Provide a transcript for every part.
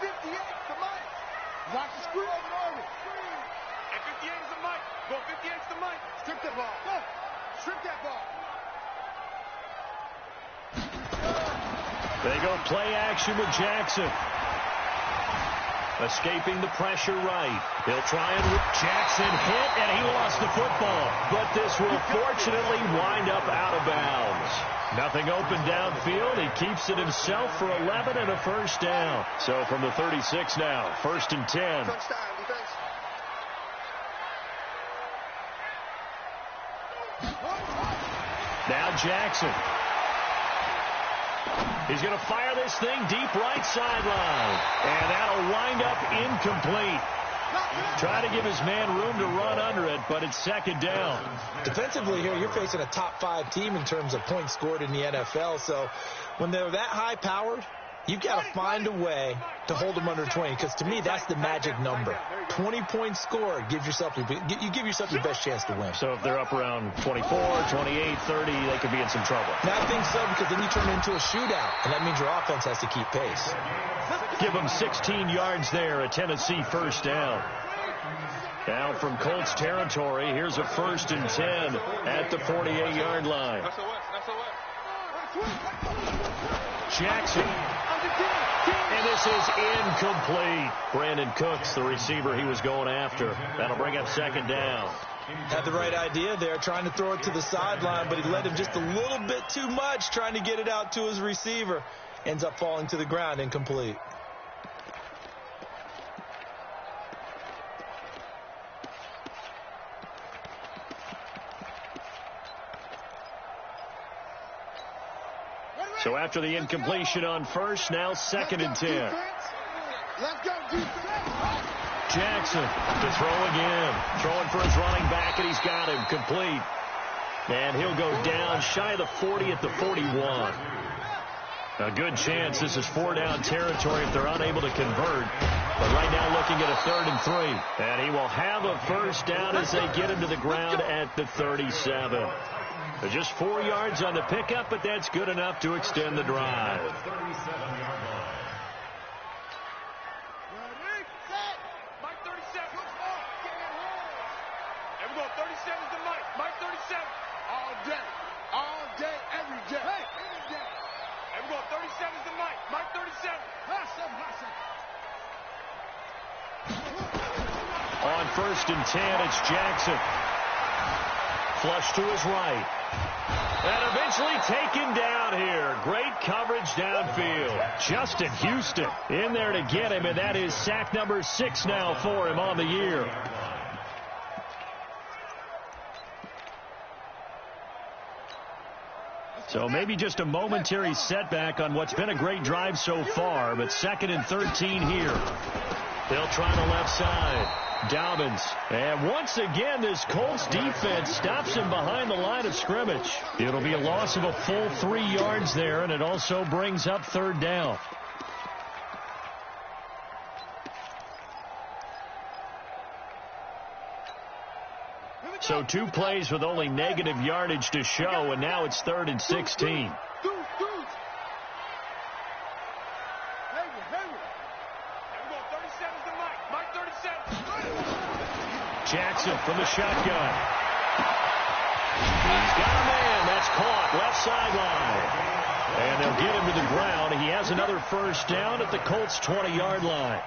58 to Mike. Watch the screen. And 58 is the Mike. Go 58 is the Mike. Strip that ball. Go. Strip that ball. They go play action with Jackson. Escaping the pressure right. He'll try and Jackson hit, and he lost the football. But this will fortunately wind up out of bounds. Nothing open downfield. He keeps it himself for 11 and a first down. So from the 36 now, 1st and 10. Now Jackson. He's going to fire this thing deep right sideline. And that'll wind up incomplete. Try to give his man room to run under it, but it's 2nd down. Defensively here, you're facing a top 5 team in terms of points scored in the NFL. So when they're that high-powered, you've got to find a way to hold them under 20, because to me, that's the magic number. 20 points scored, you give yourself your best chance to win. So if they're up around 24, 28, 30, they could be in some trouble. And I think so, because then you turn it into a shootout, and that means your offense has to keep pace. Give them 16 yards there, a Tennessee first down. Now from Colts territory, here's a 1st and 10 at the 48-yard line. Jackson. And this is incomplete. Brandon Cooks, the receiver he was going after. That'll bring up 2nd down. Had the right idea there, trying to throw it to the sideline, but he led him just a little bit too much, trying to get it out to his receiver. Ends up falling to the ground, incomplete. So after the incompletion on 1st, now 2nd and 10. Let's go, defense. Jackson to throw again. Throwing for his running back, and he's got him complete. And he'll go down shy of the 40 at the 41. A good chance this is 4-down territory if they're unable to convert. But right now looking at a 3rd and 3. And he will have a first down as they get him to the ground at the 37. Just 4 yards on the pickup, but that's good enough to extend the drive. Mike 37 And we go 37 is the Mike. Mike 37. All day, every day. Hey, every day. And we go 37 is the Mike. Mike 37. On 1st and 10, it's Jackson. Flush to his right. And eventually taken down here. Great coverage downfield. Justin Houston in there to get him, and that is sack number 6 now for him on the year. So maybe just a momentary setback on what's been a great drive so far, but 2nd and 13 here. They'll try the left side. Dobbins. And once again, this Colts defense stops him behind the line of scrimmage. It'll be a loss of a full 3 yards there, and it also brings up 3rd down. So 2 plays with only negative yardage to show, and now it's 3rd and 16. Jackson from the shotgun. He's got a man. That's caught. Left sideline. And they'll get him to the ground. He has another first down at the Colts' 20-yard line.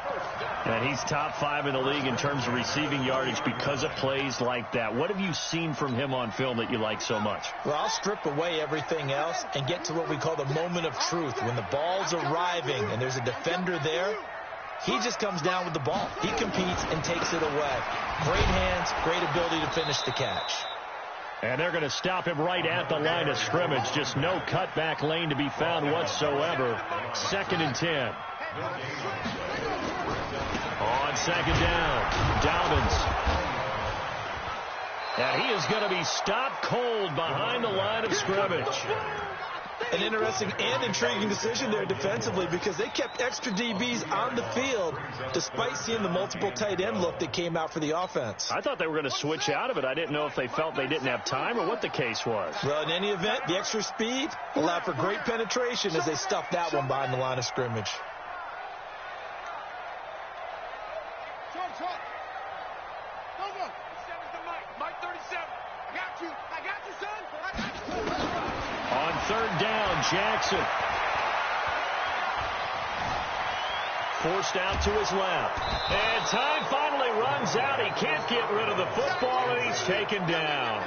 And he's top 5 in the league in terms of receiving yardage because of plays like that. What have you seen from him on film that you like so much? Well, I'll strip away everything else and get to what we call the moment of truth. When the ball's arriving and there's a defender there, he just comes down with the ball. He competes and takes it away. Great hands, great ability to finish the catch. And they're going to stop him right at the line of scrimmage. Just no cutback lane to be found whatsoever. 2nd and 10. On 2nd down, Dobbins. And he is going to be stopped cold behind the line of scrimmage. An interesting and intriguing decision there defensively, because they kept extra DBs on the field despite seeing the multiple tight end look that came out for the offense. I thought they were going to switch out of it. I didn't know if they felt they didn't have time or what the case was. Well, in any event, the extra speed allowed for great penetration as they stuffed that one behind the line of scrimmage. third down. Jackson. Forced out to his left. And time finally runs out. He can't get rid of the football, and he's taken down.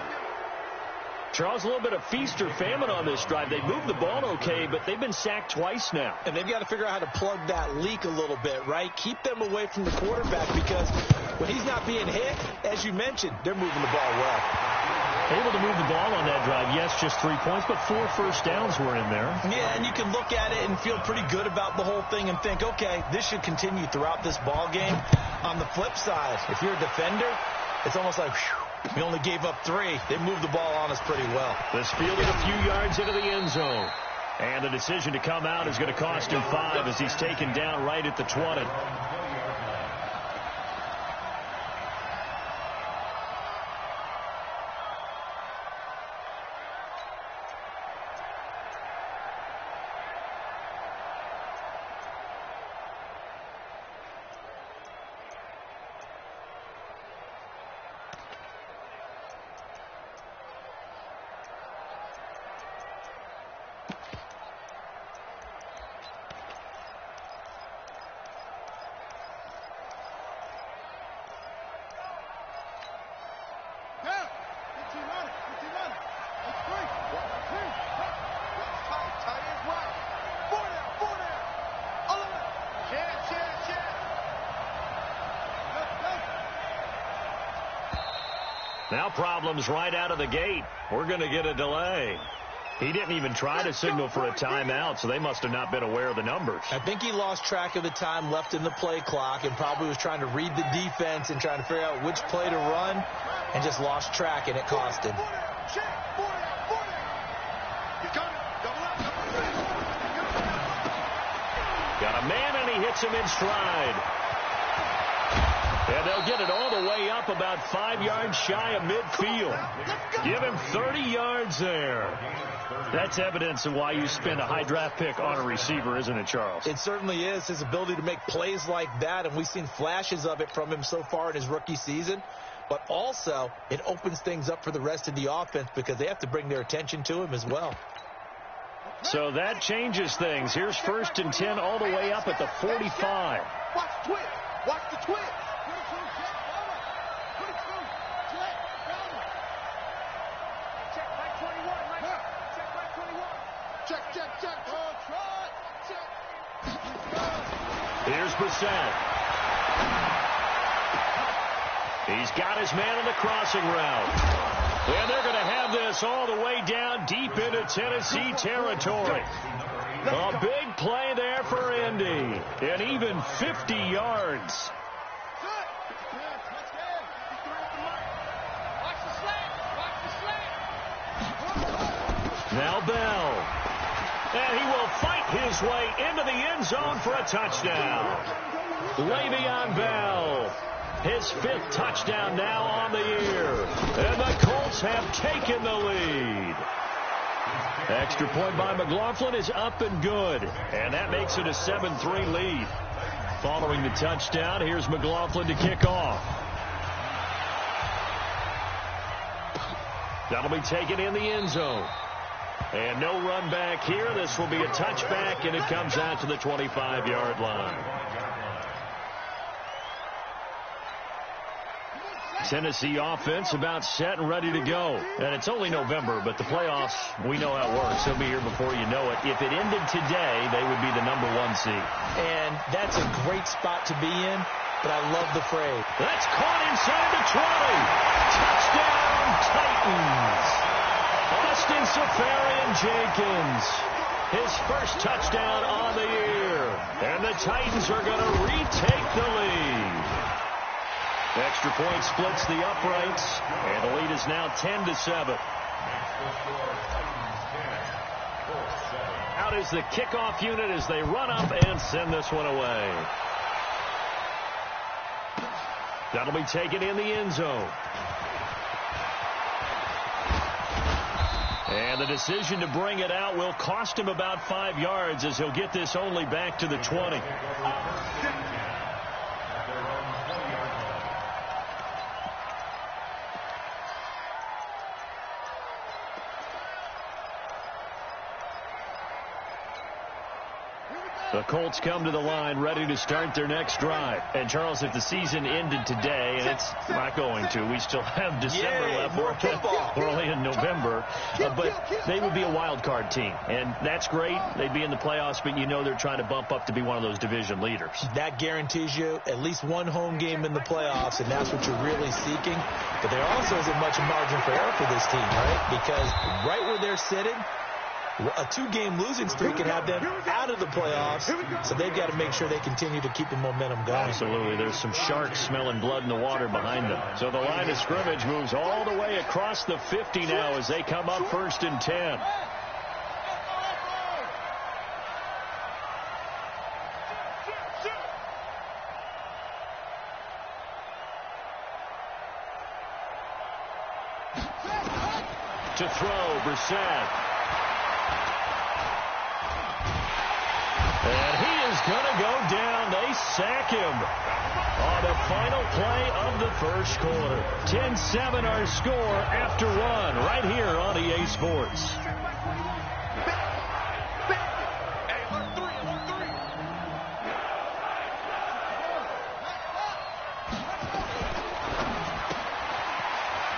Charles, a little bit of feast or famine on this drive. They moved the ball okay, but they've been sacked twice now. And they've got to figure out how to plug that leak a little bit, right? Keep them away from the quarterback, because when he's not being hit, as you mentioned, they're moving the ball well. Able to move the ball on that drive. Yes, just 3 points, but 4 first downs were in there. Yeah, and you can look at it and feel pretty good about the whole thing and think, okay, this should continue throughout this ball game. On the flip side, if you're a defender, it's almost like, whew, we only gave up 3. They moved the ball on us pretty well. This fielded a few yards into the end zone. And the decision to come out is going to cost him 5 as he's taken down right at the 20. Now problems right out of the gate. We're going to get a delay. He didn't even try to signal for a timeout, so they must have not been aware of the numbers. I think he lost track of the time left in the play clock and probably was trying to read the defense and trying to figure out which play to run and just lost track, and it cost him. Got a man, and he hits him in stride. And they'll get it all the way up about 5 yards shy of midfield. Give him 30 yards there. That's evidence of why you spend a high draft pick on a receiver, isn't it, Charles? It certainly is. His ability to make plays like that, and we've seen flashes of it from him so far in his rookie season. But also, it opens things up for the rest of the offense because they have to bring their attention to him as well. So that changes things. Here's 1st and 10 all the way up at the 45. Watch the twist. Watch the twist. Here's Brissett. He's got his man on the crossing route. And they're going to have this all the way down deep into Tennessee territory. A big play there for Indy. And even 50 yards. Now Bell. And he will fight his way into the end zone for a touchdown. Le'Veon Bell, his 5th touchdown now on the year. And the Colts have taken the lead. Extra point by McLaughlin is up and good. And that makes it a 7-3 lead. Following the touchdown, here's McLaughlin to kick off. That'll be taken in the end zone. And no run back here. This will be a touchback, and it comes out to the 25-yard line. Tennessee offense about set and ready to go. And it's only November, but the playoffs, we know how it works. They'll be here before you know it. If it ended today, they would be the number 1 seed. And that's a great spot to be in, but I love the phrase. That's caught inside the 20. Touchdown, Titans. Austin Safarian-Jenkins, his 1st touchdown on the year. And the Titans are going to retake the lead. Extra point splits the uprights, and the lead is now 10-7. Out is the kickoff unit as they run up and send this one away. That'll be taken in the end zone. And the decision to bring it out will cost him about 5 yards as he'll get this only back to the 20. The Colts come to the line ready to start their next drive. And, Charles, if the season ended today, and it's not going to, we still have December left. More football. We're only in November. But they would be a wild card team. And that's great. They'd be in the playoffs, but you know they're trying to bump up to be one of those division leaders. That guarantees you at least one home game in the playoffs, and that's what you're really seeking. But there also isn't much margin for error for this team, right? Because right where they're sitting, a 2-game losing streak can have them out of the playoffs, so they've got to make sure they continue to keep the momentum going. Absolutely. There's some sharks smelling blood in the water behind them. So the line of scrimmage moves all the way across the 50 now as they come up 1st and 10. To throw, Brissett. And he is going to go down. They sack him on the final play of the first quarter. 10-7 our score after 1 right here on EA Sports.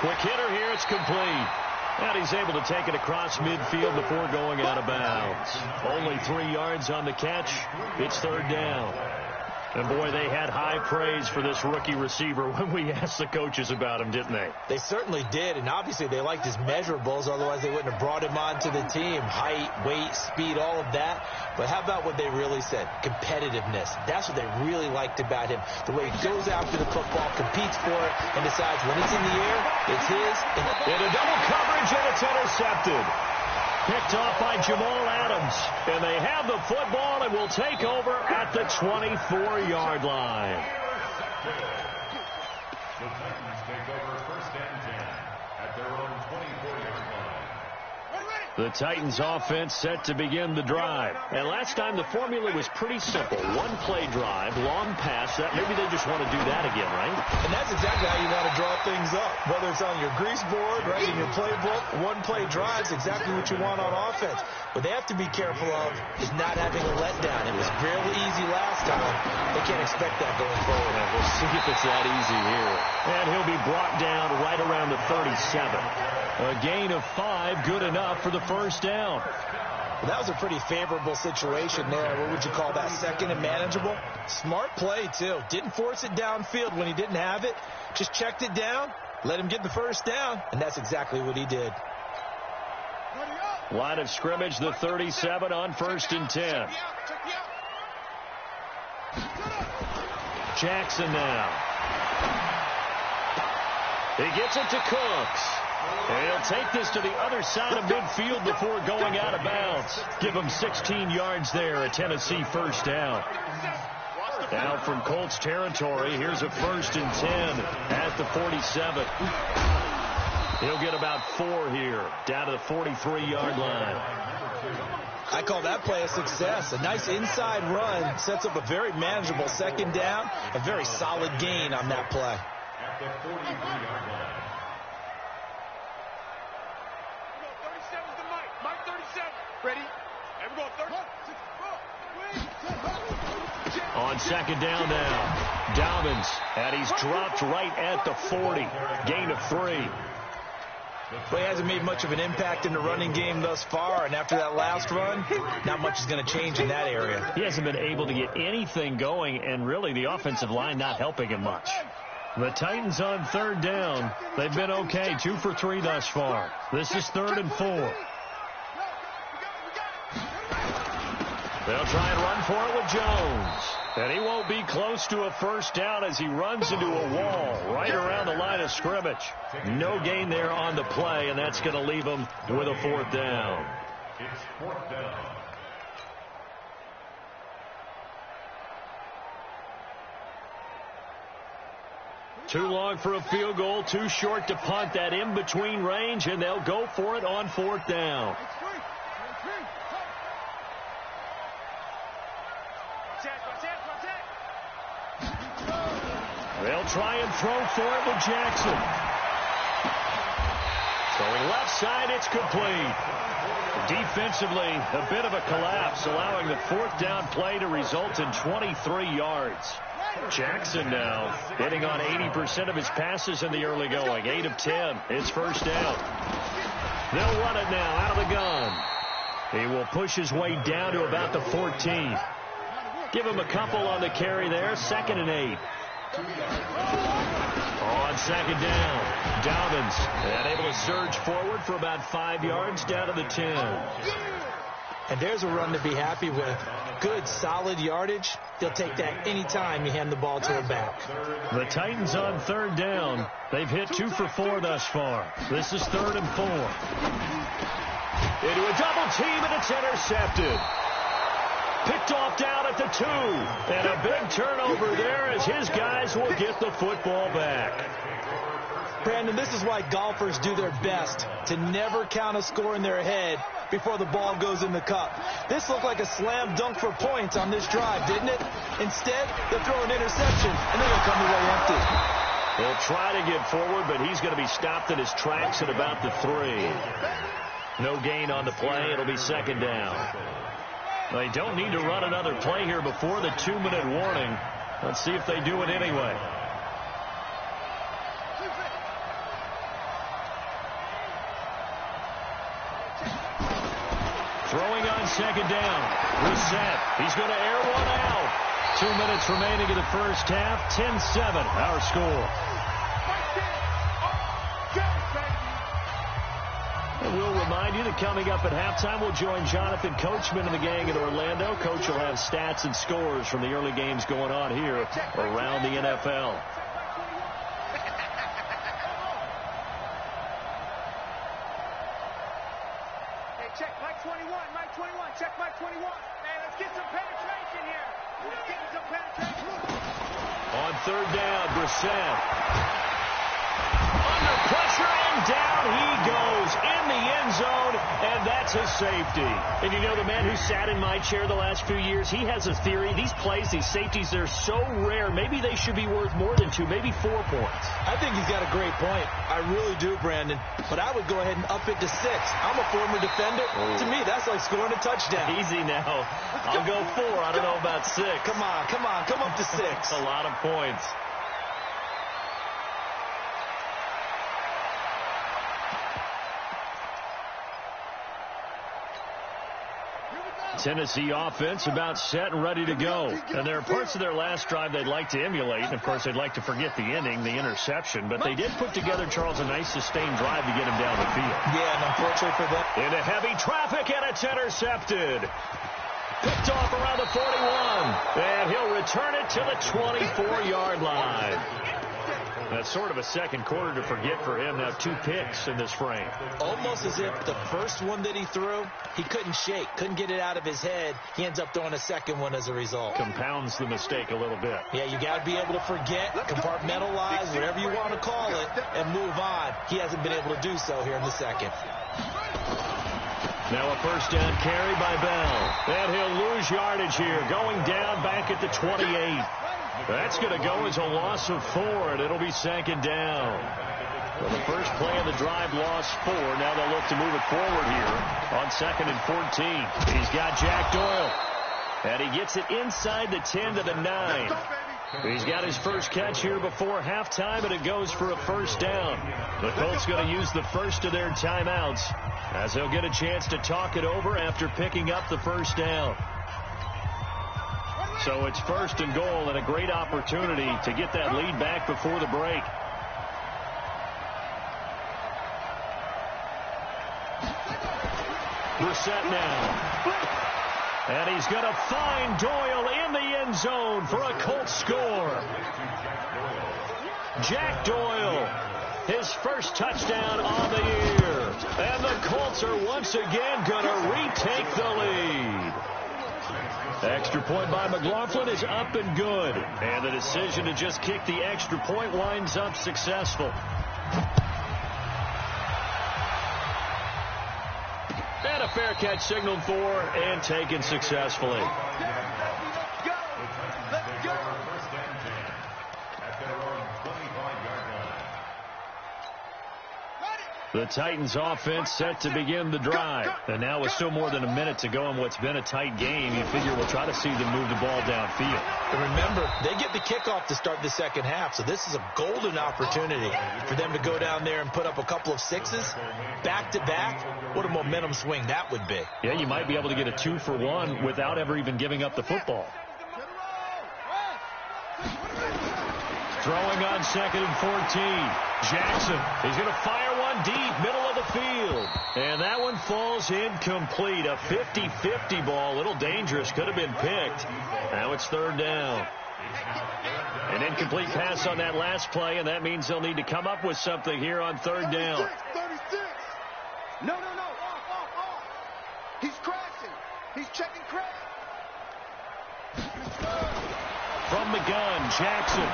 Quick hitter here. It's complete. And he's able to take it across midfield before going out of bounds. Only 3 yards on the catch. It's 3rd down. And, boy, they had high praise for this rookie receiver when we asked the coaches about him, didn't they? They certainly did, and obviously they liked his measurables. Otherwise, they wouldn't have brought him onto the team. Height, weight, speed, all of that. But how about what they really said? Competitiveness. That's what they really liked about him. The way he goes after the football, competes for it, and decides when it's in the air, it's his. And a double coverage, and it's intercepted. Picked off by Jamal Adams. And they have the football and will take over at the 24-yard line. The Titans take over 1st and 10 at their own 24-yard line. The Titans offense set to begin the drive. And last time the formula was pretty simple. 1-play drive, long pass. That maybe they just want to do that again, right? And that's exactly how you want to draw things up. Whether it's on your grease board, right, in your playbook, 1-play drives exactly what you want on offense. What they have to be careful of is not having a letdown. It was real easy last time. They can't expect that going forward. And we'll see if it's that easy here. And he'll be brought down right around the 37. A gain of 5, good enough for the first down. Well, that was a pretty favorable situation there. What would you call that? Second and manageable? Smart play, too. Didn't force it downfield when he didn't have it. Just checked it down, let him get the first down, and that's exactly what he did. Line of scrimmage, the 37 on 1st and 10. Jackson now. He gets it to Cooks. And he'll take this to the other side of midfield before going out of bounds. Give him 16 yards there, a Tennessee first down. Now from Colts territory, here's a 1st and 10 at the 47. He'll get about 4 here, down to the 43-yard line. I call that play a success. A nice inside run sets up a very manageable second down, a very solid gain on that play. At the 43-yard line. Ready? On second down now, Dobbins, and he's dropped right at the 40. Gain of 3. Well, he hasn't made much of an impact in the running game thus far, and after that last run, not much is going to change in that area. He hasn't been able to get anything going, and really the offensive line not helping him much. The Titans on 3rd down. They've been okay, 2 for 3 thus far. This is 3rd and 4. They'll try and run for it with Jones. And he won't be close to a first down as he runs into a wall right around the line of scrimmage. No gain there on the play, and that's going to leave him with a 4th down. It's 4th down. Too long for a field goal, too short to punt. That in-between range, and they'll go for it on 4th down. They'll try and throw for it with Jackson. Throwing left side, it's complete. Defensively, a bit of a collapse, allowing the fourth down play to result in 23 yards. Jackson now hitting on 80% of his passes in the early going. 8 of 10. It's first down. They'll run it now out of the gun. He will push his way down to about the 14. Give him a couple on the carry there. 2nd and 8. On second down, Dobbins and able to surge forward for about 5 yards down to the 10. And there's a run to be happy with. Good, solid yardage. They'll take that anytime you hand the ball to a back. The Titans on 3rd down. They've hit 2 for 4 thus far. This is 3rd and 4. Into a double team, and it's intercepted. Picked off down at the 2. And a big turnover there as his guys will get the football back. Brandon, this is why golfers do their best to never count a score in their head before the ball goes in the cup. This looked like a slam dunk for points on this drive, didn't it? Instead, they'll throw an interception, and they're going to come away empty. He'll try to get forward, but he's going to be stopped in his tracks at about the 3. No gain on the play. It'll be 2nd down. They don't need to run another play here before the 2-minute warning. Let's see if they do it anyway. Throwing on 2nd down. Reset. He's going to air one out. 2 minutes remaining in the first half. 10-7, our score. And we'll remind you that coming up at halftime, we'll join Jonathan Coachman and the gang in Orlando. Coach will have stats and scores from the early games going on here around the NFL. Hey, check Mike 21, Mike 21, check Mike 21. Hey, let's get some penetration here. Let's get some penetration. On 3rd down, Brissett. Under pressure, and down he goes in the end zone, and that's his safety. And you know, the man who sat in my chair the last few years, he has a theory. These plays, these safeties, they're so rare. Maybe they should be worth more than 2, maybe 4 points. I think he's got a great point. I really do, Brandon. But I would go ahead and up it to 6. I'm a former defender. To me, that's like scoring a touchdown. Easy now. I'll go 4. I don't know about 6. Come on. Come up to 6. A lot of points. Tennessee offense about set and ready to go. And there are parts of their last drive they'd like to emulate. And, of course, they'd like to forget the ending, the interception. But they did put together, Charles, a nice sustained drive to get him down the field. Yeah, and unfortunately for them. Into heavy traffic, and it's intercepted. Picked off around the 41. And he'll return it to the 24-yard line. That's sort of a second quarter to forget for him. Now 2 picks in this frame. Almost as if the first one that he threw, he couldn't shake, couldn't get it out of his head. He ends up throwing a second one as a result. Compounds the mistake a little bit. Yeah, you got to be able to forget, compartmentalize, whatever you want to call it, and move on. He hasn't been able to do so here in the second. Now a first down carry by Bell. And he'll lose yardage here, going down back at the 28. That's going to go as a loss of 4, and it'll be 2nd down. Well, the first play of the drive lost 4. Now they'll look to move it forward here on 2nd and 14. He's got Jack Doyle, and he gets it inside the 10 to the 9. He's got his first catch here before halftime, and it goes for a first down. The Colts going to use the first of their timeouts as they'll get a chance to talk it over after picking up the first down. So it's 1st and goal, and a great opportunity to get that lead back before the break. Brissett now. And he's going to find Doyle in the end zone for a Colts score. Jack Doyle, his first touchdown on the year. And the Colts are once again going to retake the lead. Extra point by McLaughlin is up and good. And the decision to just kick the extra point winds up successful. And a fair catch signaled for and taken successfully. The Titans offense set to begin the drive. And now with still more than a minute to go in what's been a tight game, you figure we'll try to see them move the ball downfield. And remember, they get the kickoff to start the second half, so this is a golden opportunity for them to go down there and put up a couple of sixes back-to-back. What a momentum swing that would be. Yeah, you might be able to get a 2-for-1 without ever even giving up the football. Throwing on 2nd and 14. Jackson, he's going to fire one deep, middle of the field. And that one falls incomplete. A 50-50 ball, a little dangerous, could have been picked. Now it's 3rd down. An incomplete pass on that last play, and that means they'll need to come up with something here on 3rd down. 36. No. Off. He's crashing. He's checking crash. From the gun, Jackson.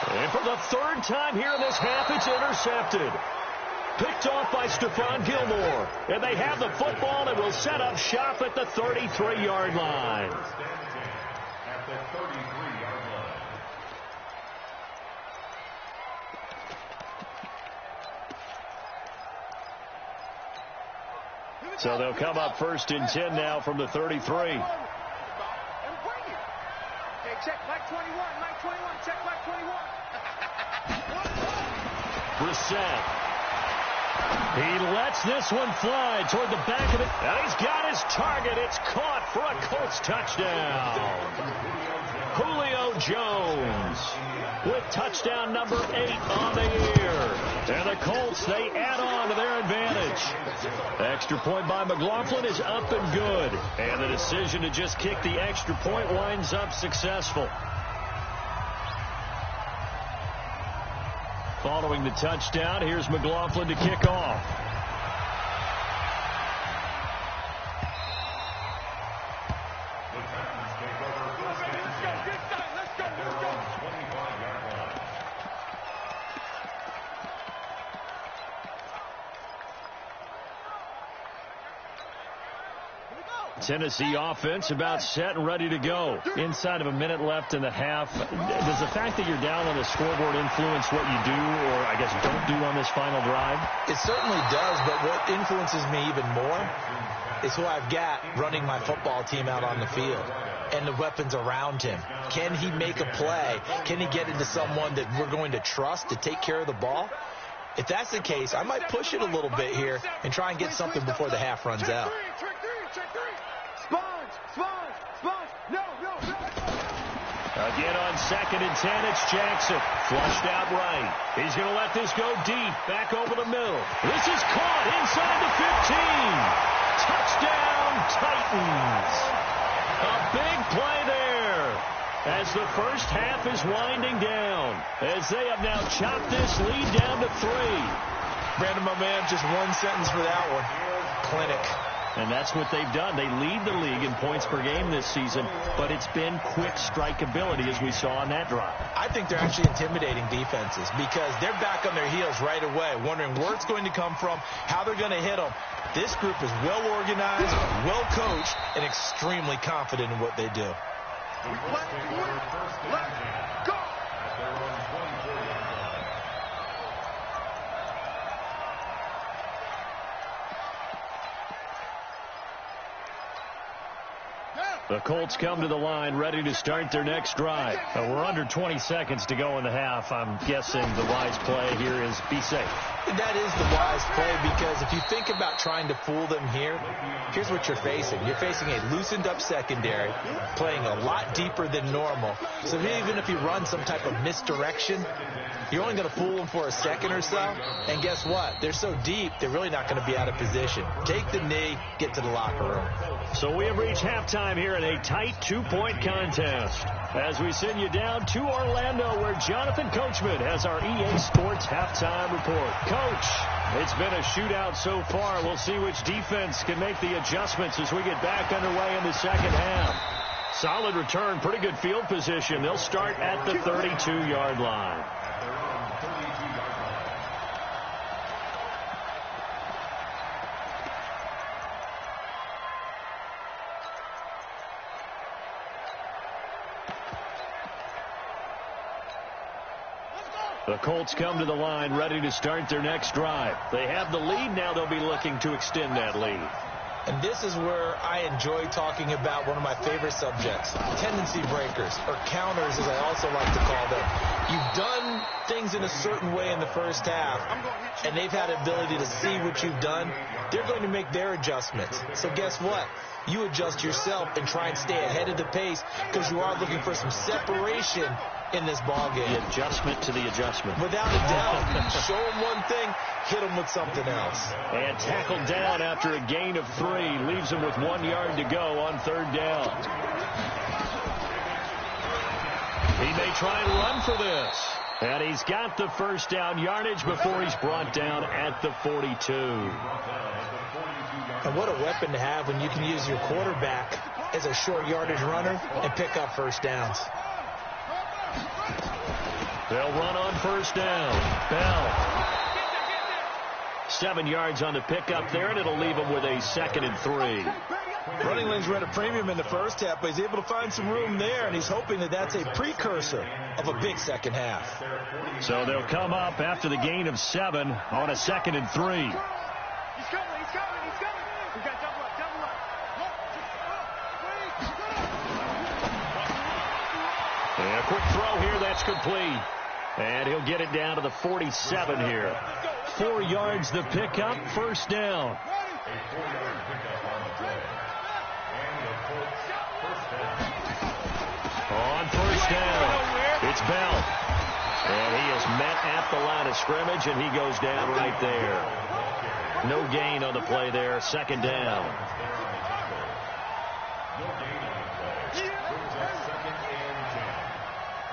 And for the 3rd time here in this half, it's intercepted. Picked off by Stephon Gilmore. And they have the football and will set up shop at the 33-yard line. At the 33-yard line. So they'll come up 1st and 10 now from the 33. Check Mike 21, check Mike 21. Brissett. He lets this one fly toward the back of it. And he's got his target. It's caught for a Colts touchdown. Julio Jones with touchdown number 8 on the year. And the Colts, they add on to their advantage. Extra point by McLaughlin is up and good. And the decision to just kick the extra point winds up successful. Following the touchdown, here's McLaughlin to kick off. Tennessee offense about set and ready to go. Inside of a minute left in the half. Does the fact that you're down on the scoreboard influence what you do, or I guess don't do on this final drive? It certainly does, but what influences me even more is who I've got running my football team out on the field and the weapons around him. Can he make a play? Can he get into someone that we're going to trust to take care of the ball? If that's the case, I might push it a little bit here and try and get something before the half runs out. Again on 2nd and 10, it's Jackson. Flushed out right. He's going to let this go deep, back over the middle. This is caught inside the 15. Touchdown, Titans. A big play there as the first half is winding down, as they have now chopped this lead down to 3. Brandon, my man, just one sentence for that one. Clinic. And that's what they've done. They lead the league in points per game this season, but it's been quick strike ability as we saw on that drive. I think they're actually intimidating defenses because they're back on their heels right away, wondering where it's going to come from, how they're going to hit them. This group is well organized, well coached, and extremely confident in what they do. Let's go! The Colts come to the line ready to start their next drive. We're under 20 seconds to go in the half. I'm guessing the wise play here is be safe. That is the wise play because if you think about trying to fool them here, here's what you're facing. You're facing a loosened up secondary, playing a lot deeper than normal. So even if you run some type of misdirection, you're only going to fool them for a second or so. And guess what? They're so deep, they're really not going to be out of position. Take the knee, get to the locker room. So we have reached halftime here in a tight 2-point contest. As we send you down to Orlando, where Jonathan Coachman has our EA Sports halftime report. Coach, it's been a shootout so far. We'll see which defense can make the adjustments as we get back underway in the second half. Solid return, pretty good field position. They'll start at the 32-yard line. The Colts come to the line ready to start their next drive. They have the lead. Now they'll be looking to extend that lead. And this is where I enjoy talking about one of my favorite subjects, tendency breakers, or counters as I also like to call them. You've done things in a certain way in the first half, and they've had the ability to see what you've done. They're going to make their adjustments. So guess what? You adjust yourself and try and stay ahead of the pace because you are looking for some separation in this ball game. The adjustment to the adjustment. Without a doubt. Show them one thing, hit them with something else. And tackled down after a gain of 3. Leaves him with 1 yard to go on 3rd down. He may try and run for this. And he's got the first down yardage before he's brought down at the 42. And what a weapon to have when you can use your quarterback as a short yardage runner and pick up first downs. They'll run on first down. Bell. 7 yards on the pickup there, and it'll leave him with a 2nd and 3. Running lanes were at a premium in the first half, but he's able to find some room there, and he's hoping that that's a precursor of a big second half. So they'll come up after the gain of 7 on a 2nd and 3. He's coming, he's coming, he's coming. We got double up, double up. And a quick throw here, that's complete. And he'll get it down to the 47 here. 4 yards the pickup, first down. On first down, it's Bell. And he is met at the line of scrimmage, and he goes down right there. No gain on the play there, 2nd down. No gain on the play. Brings up 2nd and 10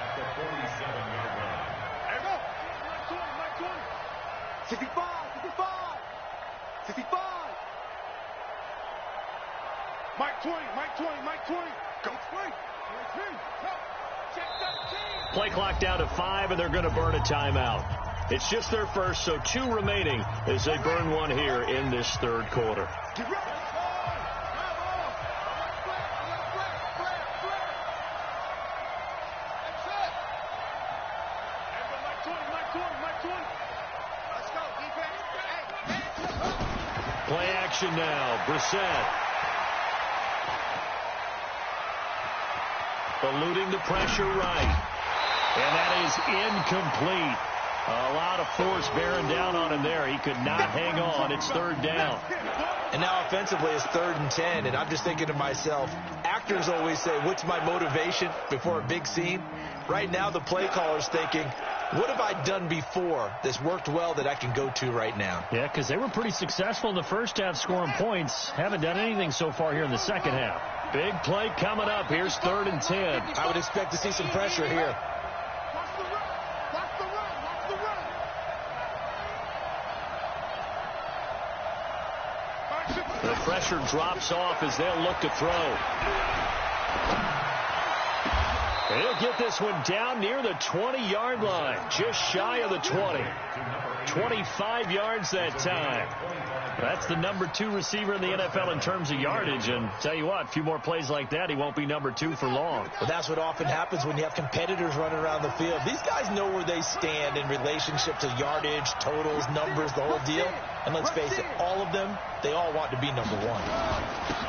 at the 47-yard line. There go. Mike 20. 65, 65. 65. Mike 20, Mike 20, Mike 20. Go 20. Check 17. Play clock down to 5, and they're going to burn a timeout. It's just their first, so 2 remaining as they burn one here in this 3rd quarter. Get ready. Play action now. Brissett. Eluding the pressure right. And that is incomplete. A lot of force bearing down on him there. He could not hang on. It's 3rd down. And now offensively it's 3rd and 10. And I'm just thinking to myself, actors always say, what's my motivation before a big scene? Right now the play caller's thinking, what have I done before that's worked well that I can go to right now? Yeah, because they were pretty successful in the first half scoring points. Haven't done anything so far here in the second half. Big play coming up. Here's 3rd and 10. I would expect to see some pressure here. Watch the run. Watch the run. Watch the run. The pressure drops off as they'll look to throw. He'll get this one down near the 20-yard line, just shy of the 20. 25 yards that time. That's the number 2 receiver in the NFL in terms of yardage. And tell you what, a few more plays like that, he won't be number 2 for long. But that's what often happens when you have competitors running around the field. These guys know where they stand in relationship to yardage, totals, numbers, the whole deal. And let's face it, all of them, they all want to be number 1.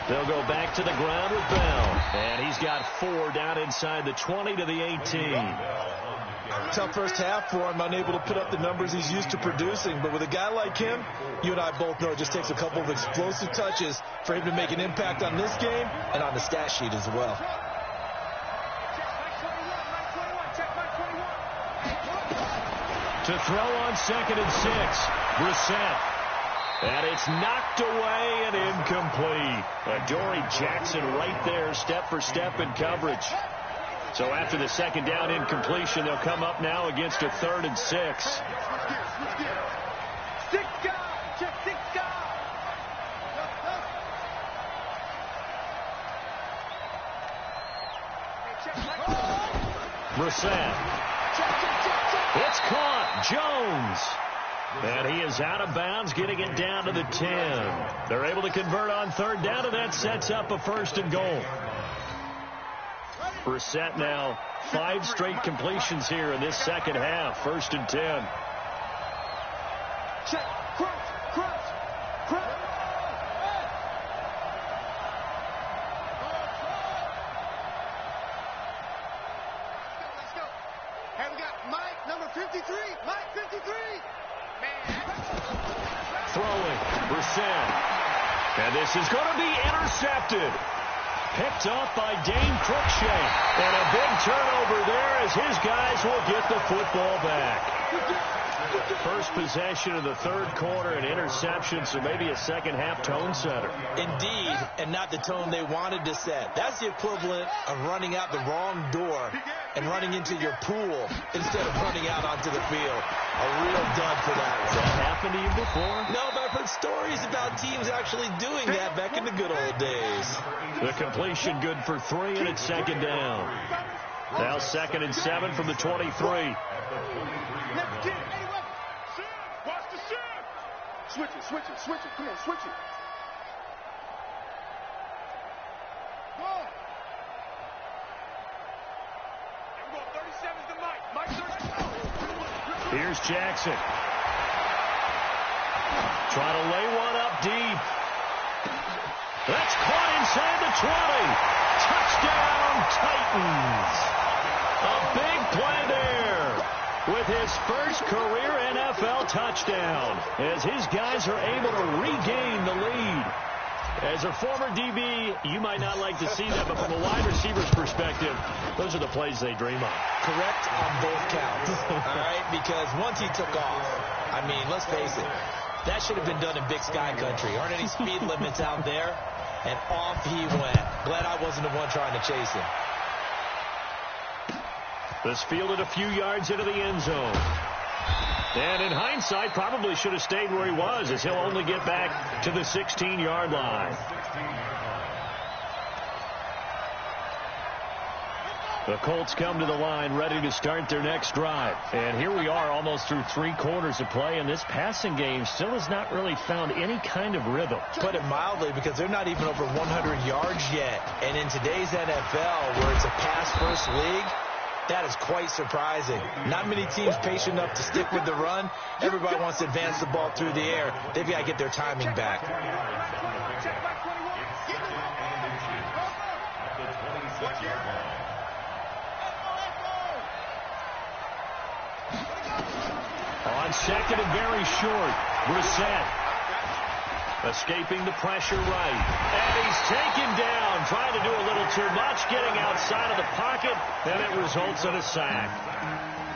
They'll go back to the ground with Bell. And he's got 4 down inside the 20 to the 18. Tough first half for him, unable to put up the numbers he's used to producing. But with a guy like him, you and I both know it just takes a couple of explosive touches for him to make an impact on this game and on the stat sheet as well. To throw on 2nd and 6, Brissett. And it's knocked away and incomplete. Adoree Jackson right there, step for step in coverage. So after the 2nd down incompletion, they'll come up now against a 3rd and 6. 6 guys. Check 6 guys. Brissett. It's caught. Jones. And he is out of bounds, getting it down to the 10. They're able to convert on 3rd down, and that sets up a 1st and goal. Brissett now 5 straight completions here in this second half. 1st and 10. Check. Cross. Let's go. Hey, we got Mike, number 53. Mike, 53. Man. Throwing. Brissett. And this is going to be intercepted. Picked off by Dane Cruikshank. And a big turnover there as his guys will get the football back. First possession of the 3rd quarter, an interception, so maybe a second-half tone setter. Indeed, and not the tone they wanted to set. That's the equivalent of running out the wrong door and running into your pool instead of running out onto the field. A real dud for that one. Has that happened to you before? No, but I've heard stories about teams actually doing that back in the good old days. The completion good for 3, and it's 2nd down. Now 2nd and 7 from the 23. Let's get it. Watch the shift. Switch it. Come on, switch it. Go. Here we go. 37's the Mike. Mike 37. Here's Jackson. Trying to lay one up deep. That's caught inside the 20. Touchdown, Titans. A big play there with his first career NFL touchdown as his guys are able to regain the lead. As a former DB, you might not like to see that, but from a wide receiver's perspective, those are the plays they dream of. Correct on both counts, all right? Because once he took off, I mean, let's face it, that should have been done in Big Sky Country. Aren't any speed limits out there? And off he went. Glad I wasn't the one trying to chase him. This fielded a few yards into the end zone. And in hindsight, probably should have stayed where he was, as he'll only get back to the 16-yard line. The Colts come to the line ready to start their next drive. And here we are almost through 3 quarters of play, and this passing game still has not really found any kind of rhythm. Put it mildly, because they're not even over 100 yards yet. And in today's NFL, where it's a pass-first league, that is quite surprising. Not many teams patient enough to stick with the run. Everybody wants to advance the ball through the air. They've got to get their timing back. On 2nd and very short, Brissett escaping the pressure right. And he's taken down, trying to do a little too much, getting outside of the pocket, and it results in a sack.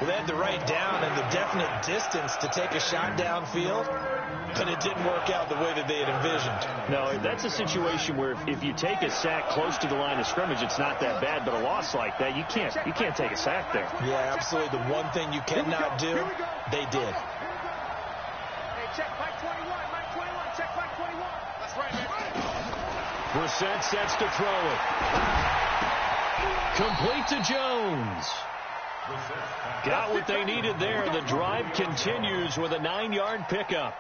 Well, they had the right down and the definite distance to take a shot downfield, but it didn't work out the way that they had envisioned. No, that's a situation where if you take a sack close to the line of scrimmage, it's not that bad, but a loss like that, you can't take a sack there. Yeah, absolutely. The one thing you cannot do, they did. Hey, check Mike 21. Mike 21. Check Mike 21. That's right, man. Brissett sets to throw it. Complete to Jones. Got what they needed there. The drive continues with a 9-yard pickup.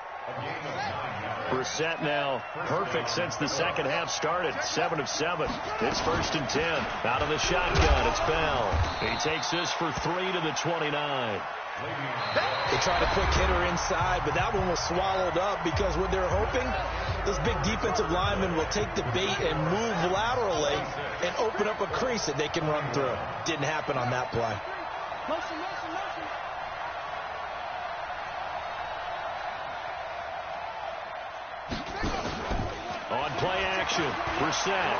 Brissett now perfect since the second half started. 7 of 7. It's 1st and 10. Out of the shotgun, it's Bell. He takes this for 3 to the 29. They tried a quick hitter inside, but that one was swallowed up because what they're hoping, this big defensive lineman will take the bait and move laterally and open up a crease that they can run through. Didn't happen on that play. Motion. On play action, Brissett.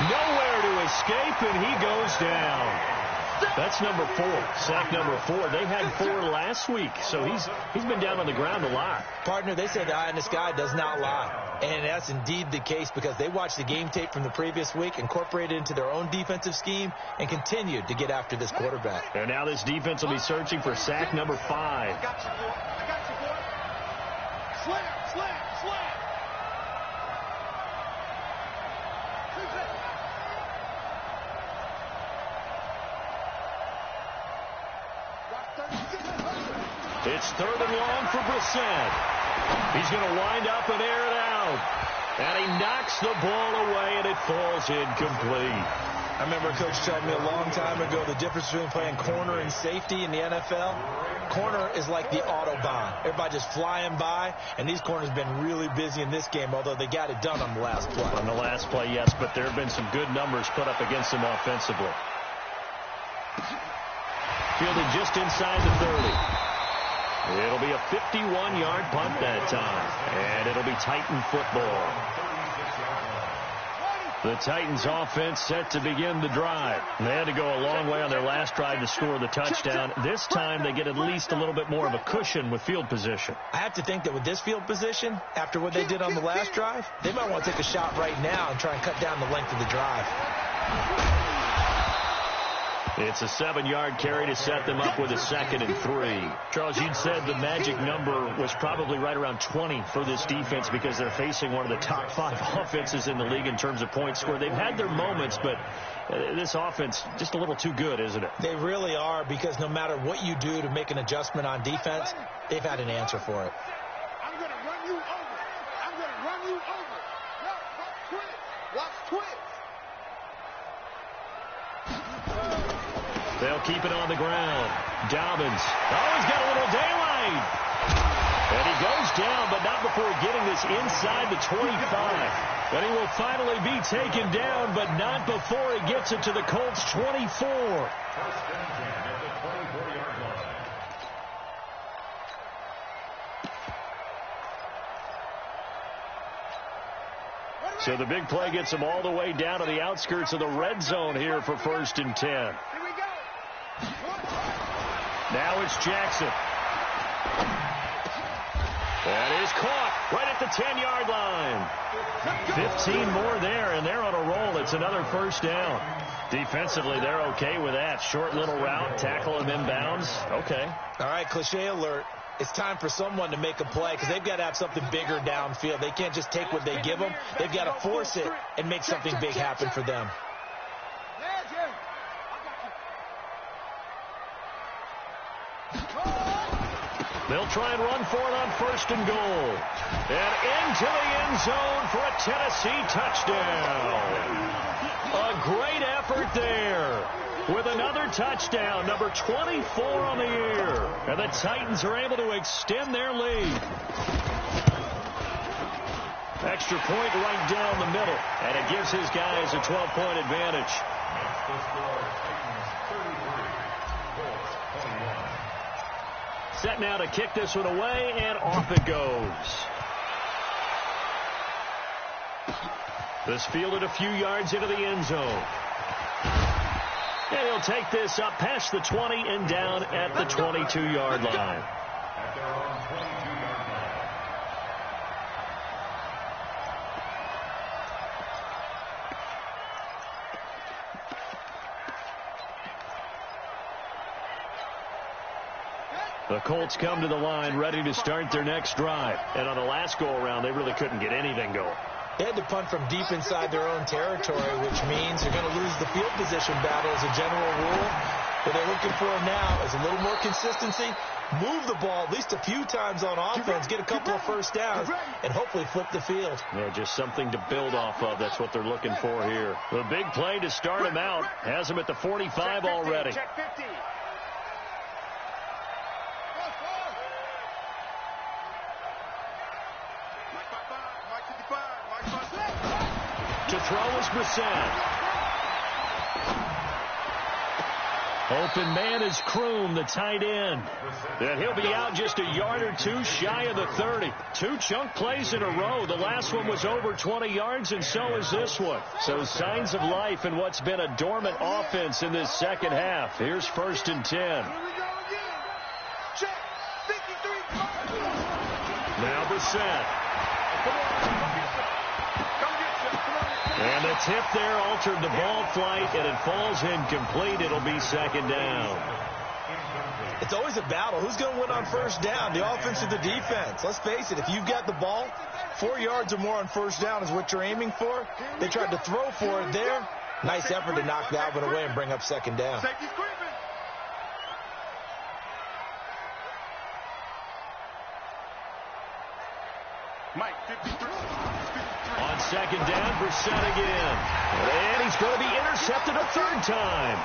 Nowhere to escape, and he goes down. That's number 4, sack number 4. They had 4 last week, so he's been down on the ground a lot. Partner, they say the eye in the sky does not lie. And that's indeed the case because they watched the game tape from the previous week, incorporated it into their own defensive scheme, and continued to get after this quarterback. And now this defense will be searching for sack number 5. I got you, boy. Slam. It's 3rd and long for Brissett. He's going to wind up and air it out. And he knocks the ball away, and it falls incomplete. I remember a coach telling me a long time ago the difference between playing corner and safety in the NFL. Corner is like the Autobahn. Everybody just flying by, and these corners have been really busy in this game, although they got it done on the last play. On the last play, yes, but there have been some good numbers put up against them offensively. Fielded just inside the 30. It'll be a 51-yard punt that time, and it'll be Titan football. The Titans offense set to begin the drive. They had to go a long way on their last drive to score the touchdown. This time they get at least a little bit more of a cushion with field position. I have to think that with this field position, after what they did on the last drive, they might want to take a shot right now and try and cut down the length of the drive. It's a 7-yard carry to set them up with a 2nd and 3. Charles, you'd said the magic number was probably right around 20 for this defense because they're facing one of the top 5 offenses in the league in terms of points scored. They've had their moments, but this offense just a little too good, isn't it? They really are, because no matter what you do to make an adjustment on defense, they've had an answer for it. I'm going to run you over. I'm going to run you over. No, watch twist. Watch twist. They'll keep it on the ground. Dobbins. Oh, he's got a little daylight. And he goes down, but not before getting this inside the 25. And he will finally be taken down, but not before he gets it to the Colts' 24. So the big play gets him all the way down to the outskirts of the red zone here for 1st and 10. Now it's Jackson. That is caught right at the 10-yard line. 15 more there, and they're on a roll. It's another 1st down. Defensively, they're okay with that. Short little route, tackle him inbounds. Okay. All right, cliche alert. It's time for someone to make a play because they've got to have something bigger downfield. They can't just take what they give them. They've got to force it and make something big happen for them. They'll try and run for it on 1st and goal. And into the end zone for a Tennessee touchdown. A great effort there with another touchdown, number 24 on the year. And the Titans are able to extend their lead. Extra point right down the middle, and it gives his guys a 12-point advantage. Set now to kick this one away, and off it goes. This fielded a few yards into the end zone. And he'll take this up past the 20 and down at the 22-yard line. The Colts come to the line ready to start their next drive. And on the last go-around, they really couldn't get anything going. They had to punt from deep inside their own territory, which means they're going to lose the field position battle as a general rule. What they're looking for now is a little more consistency, move the ball at least a few times on offense, get a couple of 1st downs, and hopefully flip the field. Yeah, just something to build off of. That's what they're looking for here. The big play to start him out has him at the 45 already. Check 50. To throw is Brissett. Open man is Kroom, the tight end. And he'll be out just a yard or two shy of the 30. 2 chunk plays in a row. The last one was over 20 yards, and so is this one. So signs of life in what's been a dormant offense in this second half. Here's 1st and 10. Now Brissett. And the tip there altered the ball flight, and it falls incomplete. It'll be 2nd down. It's always a battle. Who's going to win on 1st down, the offense or the defense? Let's face it, if you've got the ball, 4 yards or more on 1st down is what you're aiming for. They tried to throw for it there. Nice effort to knock that one away and bring up 2nd down. Mike, 53. On second down, Brissett again. And he's going to be intercepted a third time.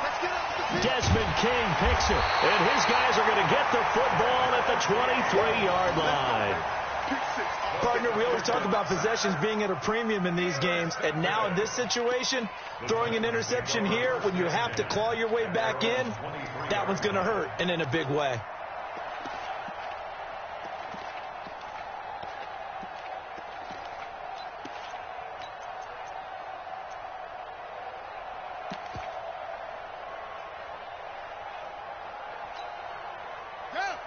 Desmond King picks it. And his guys are going to get the football at the 23-yard line. Partner, we always talk about possessions being at a premium in these games. And now in this situation, throwing an interception here when you have to claw your way back in, that one's going to hurt, and in a big way.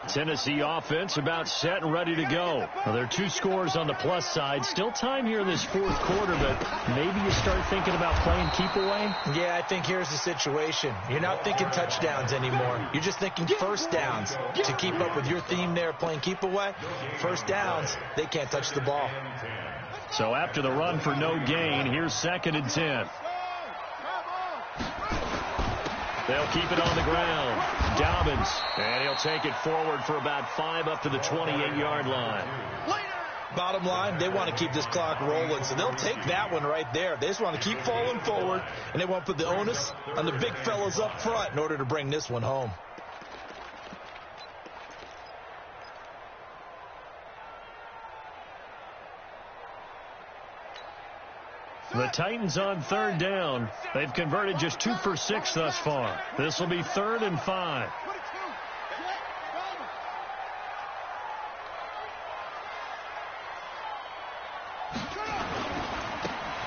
Tennessee offense about set and ready to go. Well, there are 2 scores on the plus side. Still time here in this fourth quarter, but maybe you start thinking about playing keep away? Yeah, I think here's the situation. You're not thinking touchdowns anymore. You're just thinking first downs. To keep up with your theme there, playing keep away, first downs, they can't touch the ball. So after the run for no gain, here's 2nd and 10. They'll keep it on the ground. Dobbins, and he'll take it forward for about 5 up to the 28-yard line. Bottom line, they want to keep this clock rolling, so they'll take that one right there. They just want to keep falling forward, and they want to put the onus on the big fellas up front in order to bring this one home. The Titans on third down. They've converted just 2 for 6 thus far. This will be 3rd and 5.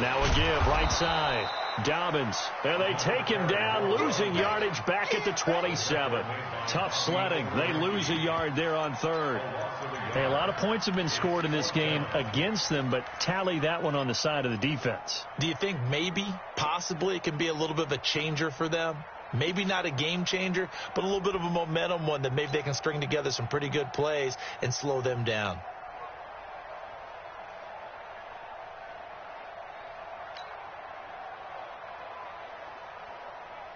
Now a give, right side. Dobbins, and they take him down, losing yardage back at the 27. Tough sledding. They lose a yard there on 3rd. Hey, a lot of points have been scored in this game against them, but tally that one on the side of the defense. Do you think maybe, possibly, it can be a little bit of a changer for them? Maybe not a game changer, but a little bit of a momentum one that maybe they can string together some pretty good plays and slow them down.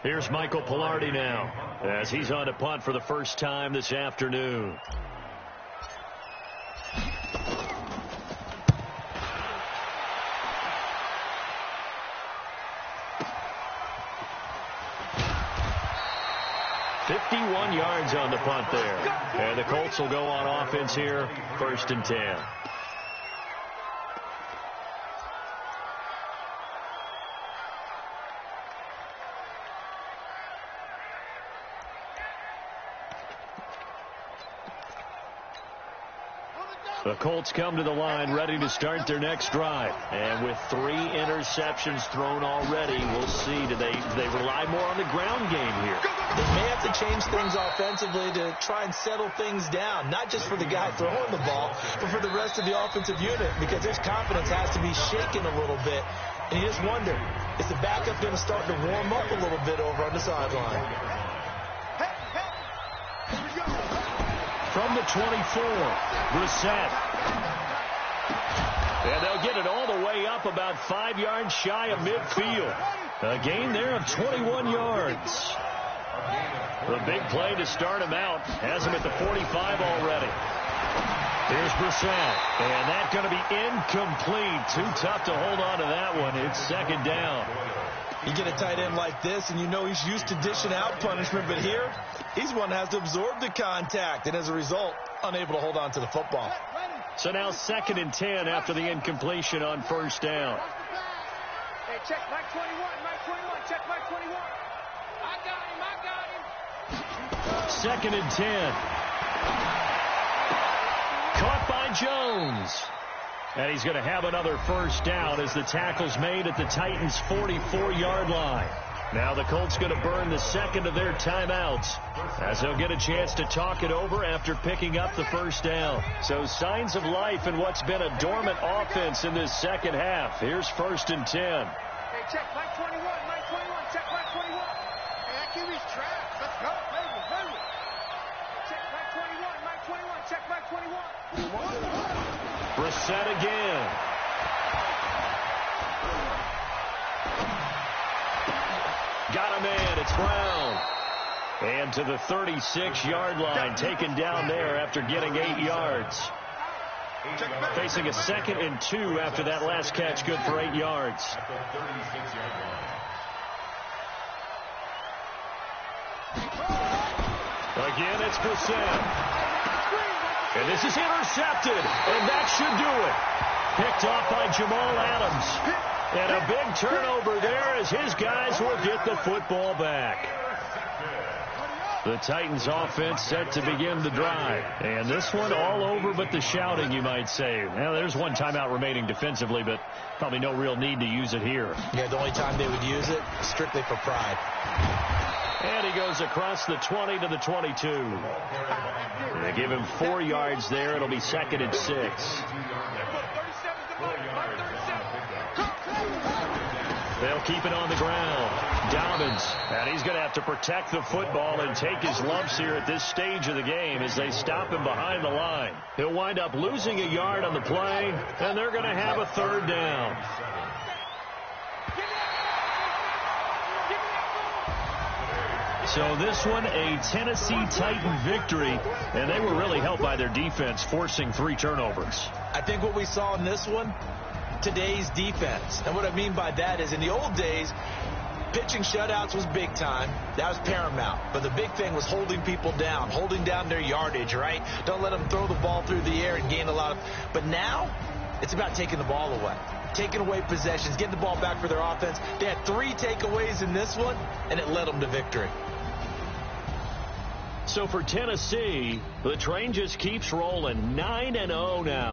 Here's Michael Pilardi now, as he's on to punt for the first time this afternoon. .51 yards on the punt there. And the Colts will go on offense here, 1st and 10. The Colts come to the line ready to start their next drive. And with 3 interceptions thrown already, we'll see. Do they rely more on the ground game here? They may have to change things offensively to try and settle things down, not just for the guy throwing the ball, but for the rest of the offensive unit, because his confidence has to be shaken a little bit. And you just wonder, is the backup going to start to warm up a little bit over on the sideline? From the 24, Brissett. And they'll get it all the way up about 5 yards shy of midfield. A gain there of 21 yards. The big play to start him out has him at the 45 already. Here's Brissett. And that's going to be incomplete. Too tough to hold on to that one. It's 2nd down. You get a tight end like this, and you know he's used to dishing out punishment, but here, he's one that has to absorb the contact, and as a result, unable to hold on to the football. So now 2nd and 10 after the incompletion on 1st down. Hey, check Mike 21, Mike 21, check Mike 21. I got him. 2nd and 10. Caught by Jones. And he's going to have another 1st down as the tackle's made at the Titans' 44-yard line. Now the Colts going to burn the 2nd of their timeouts as they'll get a chance to talk it over after picking up the 1st down. So signs of life in what's been a dormant offense in this 2nd half. Here's 1st and 10. Hey, check Mike 21, Mike 21, check Mike 21. Hey, that QB's trash. Let's go. Move. Check Mike 21, Mike 21, check Mike 21. Brissett again. Got a man. It's Brown. And to the 36-yard line, taken down there after getting 8 yards. Facing a 2nd and 2 after that last catch, good for 8 yards. At the 36-yard line. Again, it's Brissett. And this is intercepted, and that should do it. Picked off by Jamal Adams. And a big turnover there as his guys will get the football back. The Titans offense set to begin the drive. And this one all over but the shouting, you might say. Now, there's one timeout remaining defensively, but probably no real need to use it here. Yeah, the only time they would use it, strictly for pride. And he goes across the 20 to the 22. They give him 4 yards there. It'll be 2nd and 6. They'll keep it on the ground. Dobbins, and he's going to have to protect the football and take his lumps here at this stage of the game as they stop him behind the line. He'll wind up losing a yard on the play, and they're going to have a 3rd down. So this one, a Tennessee Titan victory, and they were really helped by their defense, forcing 3 turnovers. I think what we saw in this one, today's defense. And what I mean by that is in the old days, pitching shutouts was big time. That was paramount. But the big thing was holding people down, holding down their yardage, right? Don't let them throw the ball through the air and gain a lot of... But now, it's about taking the ball away. Taking away possessions, getting the ball back for their offense. They had 3 takeaways in this one, and it led them to victory. So for Tennessee, the train just keeps rolling 9-0 now.